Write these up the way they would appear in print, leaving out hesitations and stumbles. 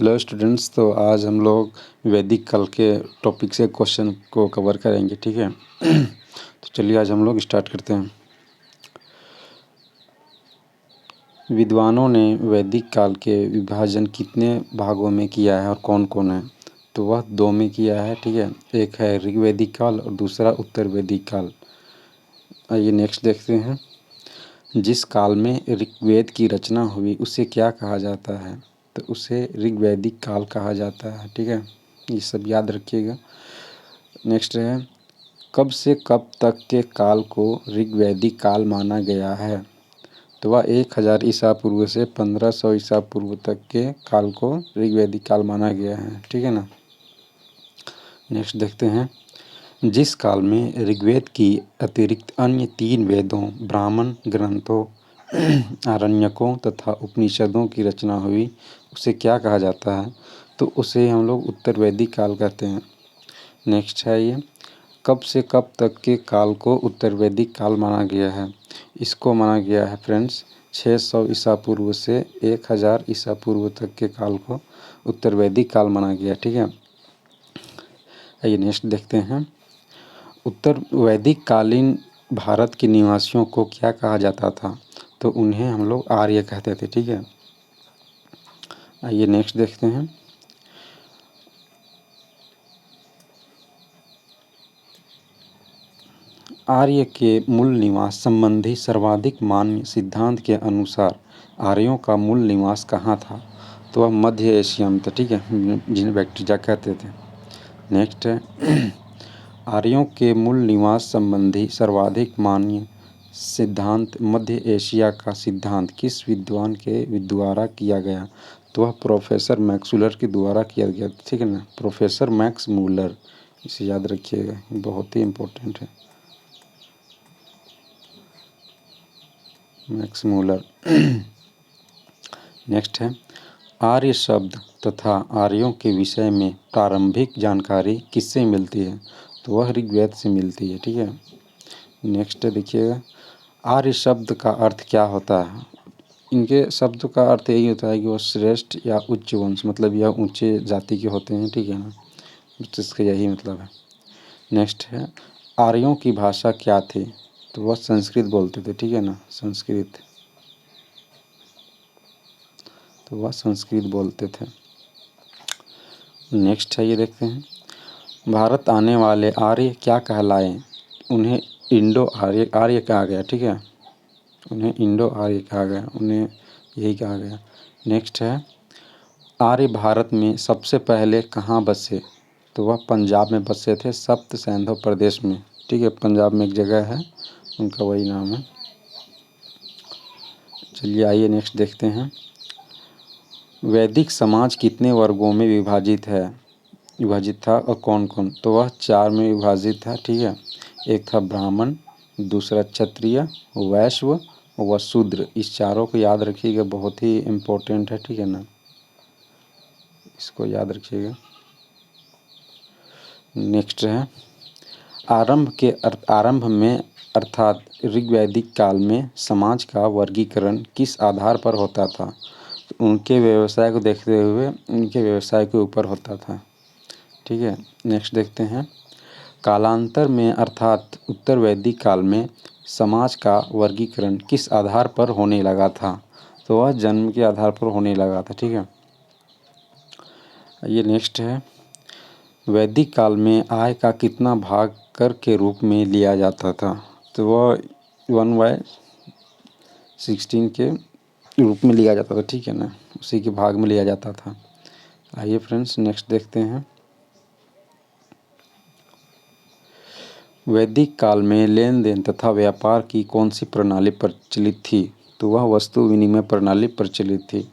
Hello students, तो आज हम लोग वैदिक काल के टॉपिक से क्वेश्चन को कवर करेंगे। ठीक है। तो चलिए आज हम लोग स्टार्ट करते हैं। विद्वानों ने वैदिक काल के विभाजन कितने भागों में किया है और कौन कौन है? तो वह दो में किया है। ठीक है, एक है ऋग्वैदिक काल और दूसरा उत्तर वैदिक काल। आइए नेक्स्ट देखते हैं। जिस काल में ऋग्वेद की रचना हुई उसे क्या कहा जाता है? तो उसे ऋग्वैदिक काल कहा जाता है। ठीक है, ये सब याद रखिएगा। नेक्स्ट है, कब से कब तक के काल को ऋग्वैदिक काल माना गया है? तो वह 1000 ईसा पूर्व से 1500 ईसा पूर्व तक के काल को ऋग्वैदिक काल माना गया है। ठीक है ना। नेक्स्ट देखते हैं। जिस काल में ऋग्वेद की अतिरिक्त अन्य 3 वेदों, ब्राह्मण ग्रंथों, आरण्यकों तथा उपनिषदों की रचना हुई उसे क्या कहा जाता है? तो उसे हम लोग उत्तर वैदिक काल कहते हैं। नेक्स्ट है ये, कब से कब तक के काल को उत्तर वैदिक काल माना गया है? इसको माना गया है फ्रेंड्स 600 ईसा पूर्व से 1000 ईसा पूर्व तक के काल को उत्तर वैदिक काल माना गया। ठीक है। आइए नेक्स्ट देखते हैं। उत्तर वैदिक कालीन भारत के निवासियों को क्या कहा जाता था? तो उन्हें हम लोग आर्य कहते थे। ठीक है। आइए नेक्स्ट देखते हैं। आर्य के मूल निवास संबंधी सर्वाधिक मान्य सिद्धांत के अनुसार आर्यों का मूल निवास कहाँ था? तो वह मध्य एशिया में था। ठीक है, जिन्हें बैक्टीरिया कहते थे। नेक्स्ट है, आर्यों के मूल निवास संबंधी सर्वाधिक मान्य सिद्धांत मध्य एशिया का सिद्धांत किस विद्वान के द्वारा किया गया? तो वह प्रोफेसर मैक्समूलर के द्वारा किया गया। ठीक है ना, प्रोफेसर मैक्समूलर, इसे याद रखिएगा, बहुत ही इम्पोर्टेंट है। मैक्समूलर। नेक्स्ट है, आर्य शब्द तथा आर्यों के विषय में प्रारंभिक जानकारी किससे मिलती है? तो वह ऋग्वेद से मिलती है। ठीक है। नेक्स्ट देखिएगा, आर्य शब्द का अर्थ क्या होता है? इनके शब्द का अर्थ यही होता है कि वह श्रेष्ठ या उच्च वंश, मतलब यह ऊंचे जाति के होते हैं। ठीक है ना, इसका यही मतलब है। नेक्स्ट है, आर्यों की भाषा क्या थी? तो वह संस्कृत बोलते थे। ठीक है ना, संस्कृत, तो वह संस्कृत बोलते थे। नेक्स्ट है, ये देखते हैं। भारत आने वाले आर्य क्या कहलाए? उन्हें इंडो आर्य कहा गया। ठीक है, उन्हें इंडो आर्य कहा गया, उन्हें यही कहा गया। नेक्स्ट है, आर्य भारत में सबसे पहले कहाँ बसे? तो वह पंजाब में बसे थे, सप्त सैंधव प्रदेश में। ठीक है, पंजाब में एक जगह है, उनका वही नाम है। चलिए आइए नेक्स्ट देखते हैं। वैदिक समाज कितने वर्गों में विभाजित था और कौन कौन? तो वह 4 में विभाजित था। ठीक है, एक था ब्राह्मण, दूसरा क्षत्रिय, वैश्य व शूद्र। इस चारों को याद रखिएगा, बहुत ही इम्पोर्टेंट है। ठीक है ना, इसको याद रखिएगा। नेक्स्ट है, आरंभ में अर्थात ऋग्वैदिक काल में समाज का वर्गीकरण किस आधार पर होता था? तो उनके व्यवसाय को देखते हुए उनके व्यवसाय के ऊपर होता था। ठीक है। नेक्स्ट देखते हैं, कालांतर में अर्थात उत्तर वैदिक काल में समाज का वर्गीकरण किस आधार पर होने लगा था? तो वह जन्म के आधार पर होने लगा था। ठीक है। ये नेक्स्ट है, वैदिक काल में आय का कितना भाग कर के रूप में लिया जाता था? तो वह 1/16 के रूप में लिया जाता था। ठीक है ना, उसी के भाग में लिया जाता था। आइए फ्रेंड्स नेक्स्ट देखते हैं। वैदिक काल में लेन देन तथा व्यापार की कौन सी प्रणाली प्रचलित थी? तो वह वस्तु विनिमय प्रणाली प्रचलित थी।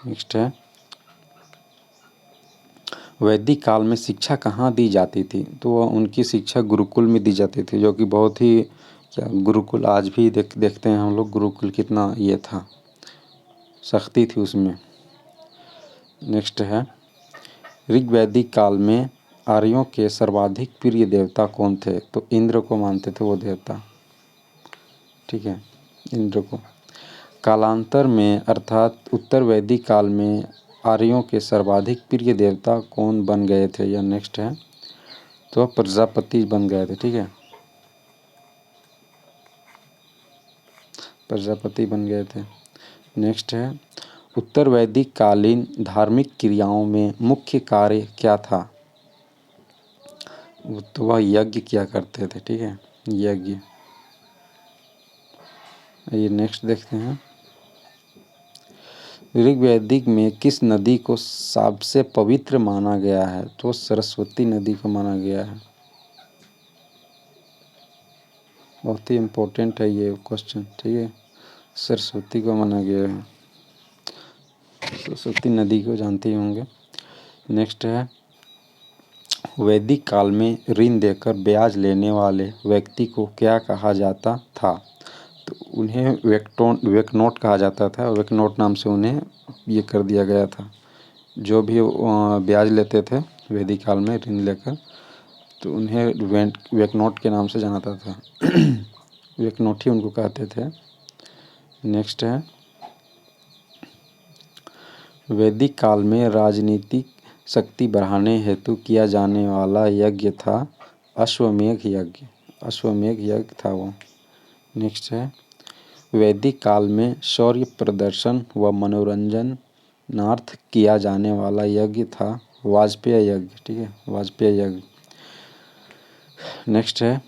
नेक्स्ट है, वैदिक काल में शिक्षा कहाँ दी जाती थी? तो वह उनकी शिक्षा गुरुकुल में दी जाती थी, जो कि बहुत ही गुरुकुल आज भी देखते हैं हम लोग, गुरुकुल कितना ये था, सख्ती थी उसमें। नेक्स्ट है, ऋग्वैदिक काल में आर्यों के सर्वाधिक प्रिय देवता कौन थे? तो इंद्र को मानते थे वो देवता। ठीक है, इंद्र को। कालांतर में अर्थात उत्तर वैदिक काल में आर्यों के सर्वाधिक प्रिय देवता कौन बन गए थे? यह नेक्स्ट है, तो प्रजापति बन गए थे। ठीक है, प्रजापति बन गए थे। नेक्स्ट है, उत्तर वैदिक कालीन धार्मिक क्रियाओं में मुख्य कार्य क्या था? तो वह यज्ञ किया करते थे। ठीक है, यज्ञ। ये नेक्स्ट देखते हैं, ऋग्वैदिक में किस नदी को सबसे पवित्र माना गया है? तो सरस्वती नदी को माना गया है। बहुत ही इम्पोर्टेंट है ये क्वेश्चन। ठीक है, सरस्वती को माना गया है। सरस्वती नदी को जानते ही होंगे। नेक्स्ट है, वैदिक काल में ऋण देकर ब्याज लेने वाले व्यक्ति को क्या कहा जाता था? तो उन्हें वेकनोट कहा जाता था। वेकनोट नाम से उन्हें ये कर दिया गया था। जो भी ब्याज लेते थे वैदिक काल में ऋण लेकर, तो उन्हें वेकनोट के नाम से जाना था। वेकनोट ही उनको कहते थे। नेक्स्ट है, वैदिक काल में राजनीतिक शक्ति बढ़ाने हेतु किया जाने वाला यज्ञ था अश्वमेध यज्ञ। अश्वमेध यज्ञ था वो। नेक्स्ट है, वैदिक काल में शौर्य प्रदर्शन व मनोरंजनार्थ किया जाने वाला यज्ञ था वाजपेय यज्ञ। ठीक है, वाजपेय यज्ञ। नेक्स्ट है,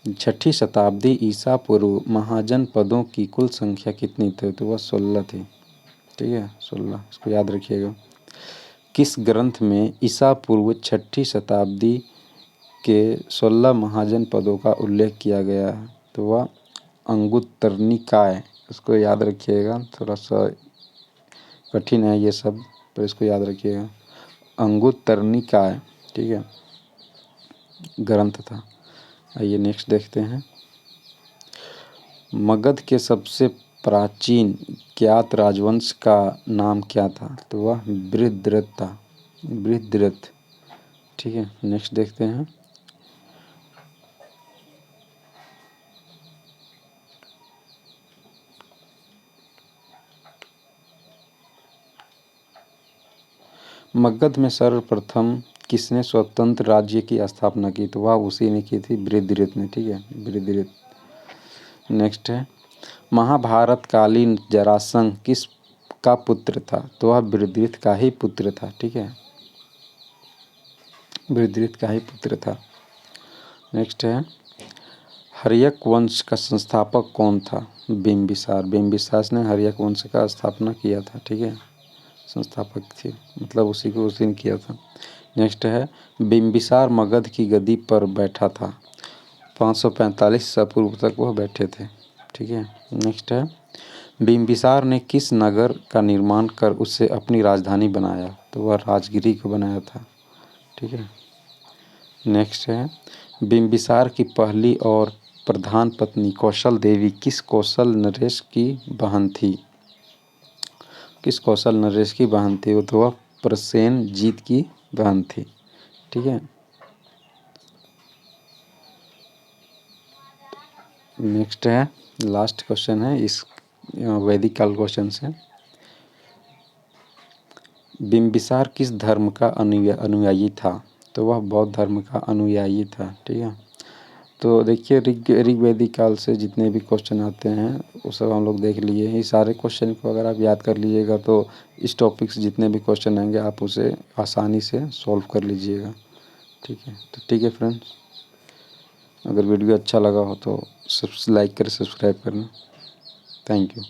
6ठी शताब्दी ईसा पूर्व महाजनपदों की कुल संख्या कितनी थी? तो वह 16 थी। ठीक है, 16, इसको याद रखिएगा। किस ग्रंथ में ईसा पूर्व 6ठी शताब्दी के 16 महाजनपदों का उल्लेख किया गया है? तो वह अंगुत्तर निकाय। इसको याद रखिएगा, थोड़ा सा कठिन है ये सब, पर इसको याद रखिएगा। अंगुत्तर निकाय, ठीक है, ग्रंथ था। आइए नेक्स्ट देखते हैं, मगध के सबसे प्राचीन ज्ञात राजवंश का नाम क्या था? तो वह बृहद्रथ था। बृहद्रथ। ठीक है, नेक्स्ट देखते हैं, मगध में सर्वप्रथम किसने स्वतंत्र राज्य की स्थापना की? तो वह उसी ने की थी, बृहद्रथ ने। ठीक है, बृहद्रथ। नेक्स्ट है, महाभारत कालीन जरासंध किस का पुत्र था? तो वह बृहद्रथ का ही पुत्र था। ठीक है, बृहद्रथ का ही पुत्र था। नेक्स्ट है, हर्यक वंश का संस्थापक कौन था? बिम्बिसार। बिम्बिसार ने हर्यक वंश का स्थापना किया था। ठीक है, संस्थापक थे, मतलब उसी को उस दिन किया था। नेक्स्ट है, बिम्बिसार मगध की गद्दी पर बैठा था। 545 ईसा पूर्व तक वह बैठे थे। ठीक है, नेक्स्ट है, बिम्बिसार ने किस नगर का निर्माण कर उसे अपनी राजधानी बनाया? तो वह राजगिरी को बनाया था। ठीक है, नेक्स्ट है, बिम्बिसार की पहली और प्रधान पत्नी कौशल देवी किस कौशल नरेश की बहन थी? किस कौशल नरेश की बहन थी? वो तो वह प्रसेनजीत की बहन थी। ठीक है, नेक्स्ट है, लास्ट क्वेश्चन है इस वैदिक काल क्वेश्चन से, बिम्बिसार किस धर्म का अनुयायी था? तो वह बौद्ध धर्म का अनुयायी था। ठीक है, तो देखिए ऋग्वैदिक काल से जितने भी क्वेश्चन आते हैं वो सब हम लोग देख लिए हैं। ये सारे क्वेश्चन को अगर आप याद कर लीजिएगा तो इस टॉपिक से जितने भी क्वेश्चन आएंगे आप उसे आसानी से सॉल्व कर लीजिएगा। ठीक है, तो ठीक है फ्रेंड्स, अगर वीडियो अच्छा लगा हो तो लाइक करें, सब्सक्राइब करना। Thank you.